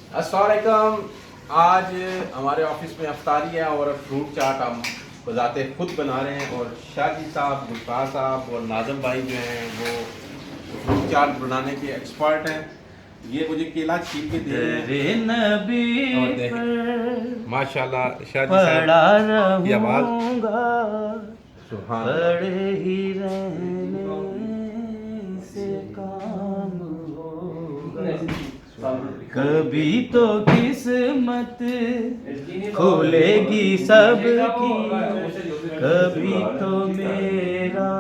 अस्सलाम वालेकुम। आज हमारे ऑफिस में अफ्तारी है और फ्रूट चाट हम बजाते खुद बना रहे हैं और शाजी साहब, गुलफार साहब और नाज़म भाई जो हैं वो फ्रूट चाट बनाने के एक्सपर्ट हैं। ये मुझे केला छील के दे रहे हैं और देखें माशाल्लाह शाजी साहब की आवाज़ सुभान कभी तो किस्मत खोलेगी सबकी, कभी तो मेरा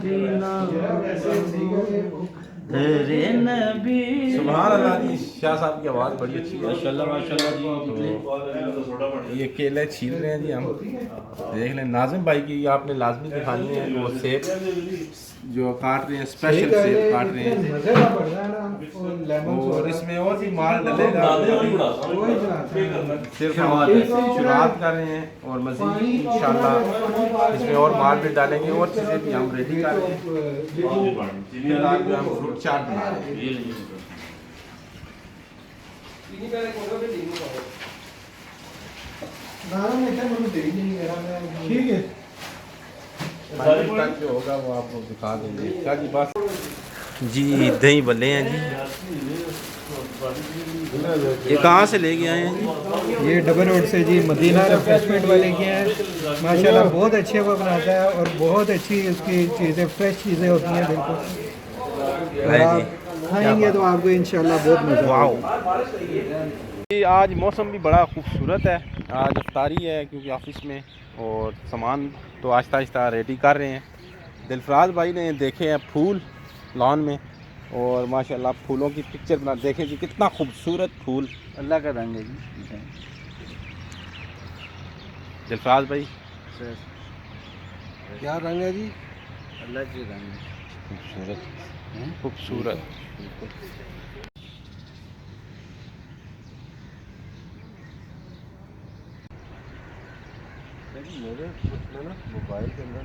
बिना तेरे नबी। सुभान अल्लाह जी, शाह साहब की आवाज़ बड़ी अच्छी है माशाल्लाह माशाल्लाह जी। ये केले छील रहे हैं जी हम, देख लें। नाज़िम भाई की आपने लाजमी दिखानी है, वो सेब जो काट रहे हैं, स्पेशल सेब काट रहे हैं और इसमें और भी माल डलेगा। सिर्फ हम शुरुआत कर रहे हैं और मज़ीद इंशाल्लाह इसमें और माल भी डालेंगे और चीज़ें भी हम रेडी कर रहे हैं। फिलहाल जो हम फ्रूट चाट बना रहे हैं। ठीक है, तक जो होगा वो आपको दिखा देंगे। क्या जी बात जी, दही बल्ले हैं जी। ये कहाँ से ले गए आए हैं जी? ये डबल रोड से जी, मदीना रिफ्रेशमेंट वाले के हैं। माशाल्लाह बहुत अच्छे वो बनाता है और बहुत अच्छी उसकी चीज़ें, फ्रेश चीज़ें होती हैं बिल्कुल। अगर आप खाएंगे तो आपको इंशाल्लाह बहुत मज़ा आएगा। जी आज मौसम भी बड़ा खूबसूरत है। आज इफ्तारी है क्योंकि ऑफिस में, और सामान तो आहिस्ता आहिस्ता रेडी कर रहे हैं। दिलफराज भाई ने देखे हैं फूल लॉन में और माशाल्लाह फूलों की पिक्चर बना, देखें जी कितना खूबसूरत फूल। अल्लाह का रंग है जी। दिलफराज भाई क्या रंग है जी? अल्लाह के रंग है। खूबसूरत खूबसूरत। मेरे मोबाइल के अंदर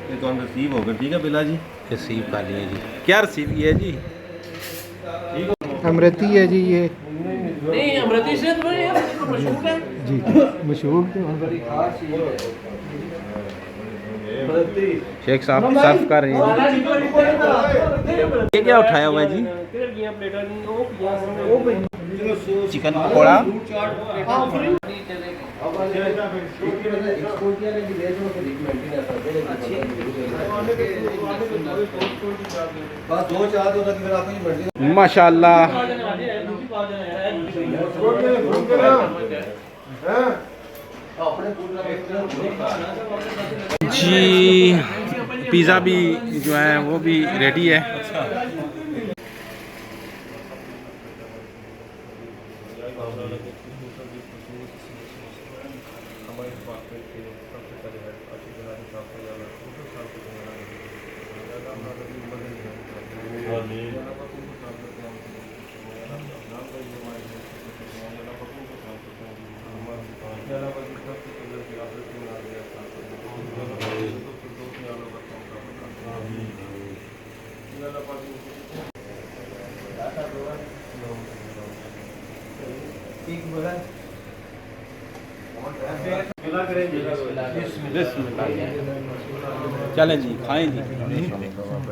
ये तो हम रिसीव होकर, ठीक है बिला जी। रसीव का लिए जी, क्या रसीव की है जी? अमृति है जी, ये नहीं अमृति से तो मशहूर है जी मशहूर थे। शेख साहब सर्व कर रहे हैं जी। ये क्या उठाया हुआ है जी? चिकन पकौड़ा। माशाल्लाह जी, पिज़्ज़ा भी जो है वो भी रेडी है। चलें जी, खाएं जी।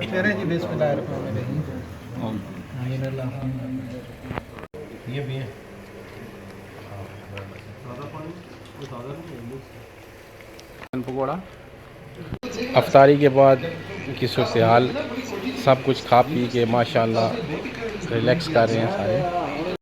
चलें जी, बिस्मिल्लाहिर्रहमानिर्रहीम। ये भी है पकौड़ा। अफ्तारी के बाद की सूरत हाल, सब कुछ खा पी के माशाल्लाह रिलैक्स कर रहे हैं सारे।